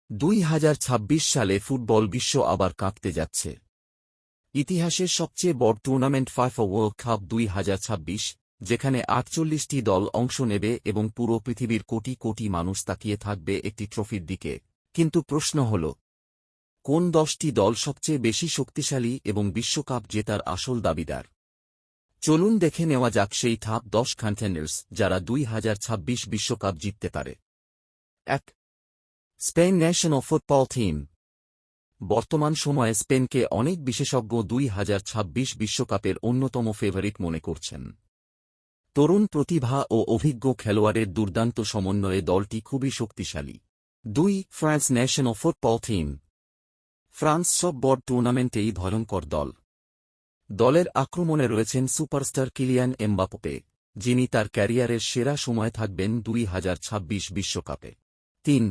2026 সালে ফুটবল বিশ্ব আবার কাঁপতে যাচ্ছে। ইতিহাসের সবচেয়ে বড় টুর্নামেন্ট ফিফা ওয়ার্ল্ড কাপ 2026, যেখানে 48টি দল অংশ নেবে এবং পুরো পৃথিবীর কোটি কোটি মানুষ তাকিয়ে থাকবে একটি ট্রফির দিকে। কিন্তু প্রশ্ন হল, কোন 10টি দল সবচেয়ে বেশি শক্তিশালী এবং বিশ্বকাপ জেতার আসল দাবিদার? চলুন দেখে নেওয়া যাক সেই টপ 10 কন্টেন্ডার্স যারা 2026 বিশ্বকাপ জিততে পারে। 1. Spain national football team. বর্তমান সময়ে স্পেনকে অনেক বিশেষজ্ঞ 2026 বিশ্বকাপের অন্যতম ফেভারিট মনে করছেন। তরুণ প্রতিভা ও অভিজ্ঞ খেলোয়াড়ের দুর্দান্ত সমন্বয়ে দলটি খুবই শক্তিশালী। 2. France national football team. France সব বড় টুর্নামেন্টেই ভয়ঙ্কর দল। দলের আক্রমণে রয়েছেন সুপারস্টার কিলিয়ান এমবাপ্পে, যিনি তার ক্যারিয়ারের সেরা সময়ে থাকবেন 2026 বিশ্বকাপে। 3.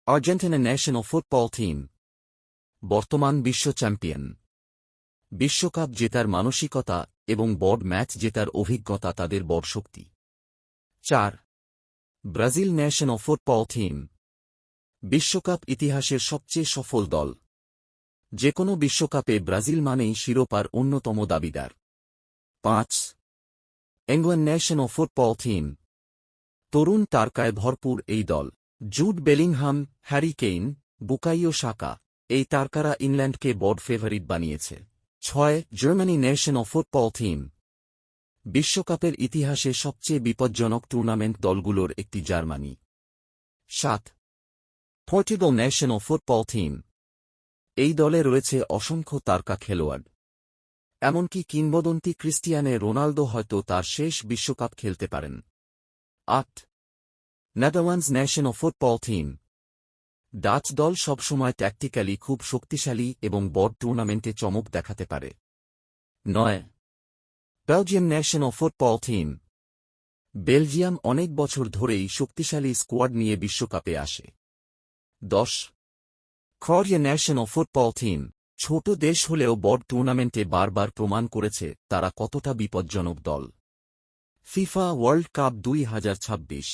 Argentina national football team. বর্তমান বিশ্ব চ্যাম্পিয়ন। বিশ্বকাপ জেতার মানসিকতা এবং বড় ম্যাচ জেতার অভিজ্ঞতা তাদের বড় শক্তি। 4. Brazil national football team. বিশ্বকাপ ইতিহাসের সবচেয়ে সফল দল। যেকোনো বিশ্বকাপে ব্রাজিল মানেই শিরোপার অন্যতম দাবিদার। 5. England national football team. তরুণ তারকায় ভরপুর এই দল। Jude Bellingham, Harry Kane, Bukayo Saka, এই তারকারা ইংল্যান্ডকে বড় ফেভারিট বানিয়েছে। 6. Germany national football team. বিশ্বকাপের ইতিহাসে সবচেয়ে বিপজ্জনক টুর্নামেন্ট দলগুলোর একটি Germany. 7. Portugal national football team. এই দলে রয়েছে অসংখ্য তারকা খেলোয়াড়। এমনকি কিংবদন্তি ক্রিস্টিয়ানো রোনালদো হয়তো তার শেষ বিশ্বকাপ খেলতে পারেন। 8. Netherlands national football team. Dutch দল সবসময় ট্যাকটিক্যালি খুব শক্তিশালী এবং বড় টুর্নামেন্টে চমক দেখাতে পারে। 9. Belgium national football team. Belgium অনেক বছর ধরেই শক্তিশালী স্কোয়াড নিয়ে বিশ্বকাপে আসে। 10. Croatia national football team. ছোট দেশ হলেও বড় টুর্নামেন্টে বারবার প্রমাণ করেছে তারা কতটা বিপজ্জনক দল। FIFA world cup 2026।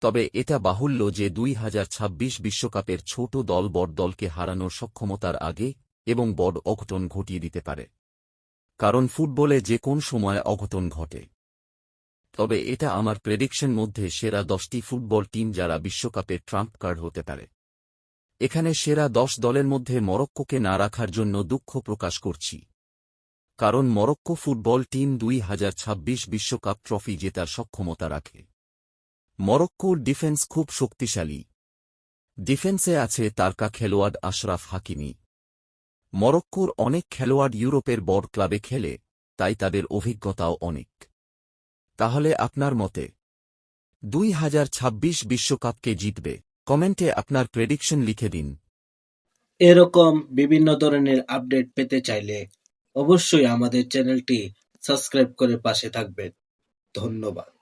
তবে এটা বাহুল্য যে 2026 বিশ্বকাপের ছোট দল বড় দলকে হারানোর সক্ষমতার আগে এবং বড় অঘটন ঘটিয়ে দিতে পারে। কারণ ফুটবলে যে কোন সময় অঘটন ঘটে। তবে এটা আমার প্রেডিকশন মধ্যে সেরা 10টি ফুটবল টিম যারা বিশ্বকাপের ট্রাম্প কার্ড হতে পারে। এখানে সেরা 10 দলের মধ্যে মরক্কোকে না রাখার জন্য দুঃখ প্রকাশ করছি। কারণ মরক্কো ফুটবল টিম 2026 বিশ্বকাপ ট্রফি জেতার সক্ষমতা রাখে। মরক্কোর ডিফেন্স খুব শক্তিশালী। ডিফেন্সে আছে তারকা খেলোয়াড় আশরাফ হাকিমি। মরক্কোর অনেক খেলোয়াড় ইউরোপের বড় ক্লাবে খেলে, তাই তাদের অভিজ্ঞতাও অনেক। তাহলে আপনার মতে 2026 বিশ্বকাপকে জিতবে? কমেন্টে আপনার প্রেডিকশন লিখে দিন। এরকম বিভিন্ন ধরনের আপডেট পেতে চাইলে অবশ্যই আমাদের চ্যানেলটি সাবস্ক্রাইব করে পাশে থাকবেন। ধন্যবাদ।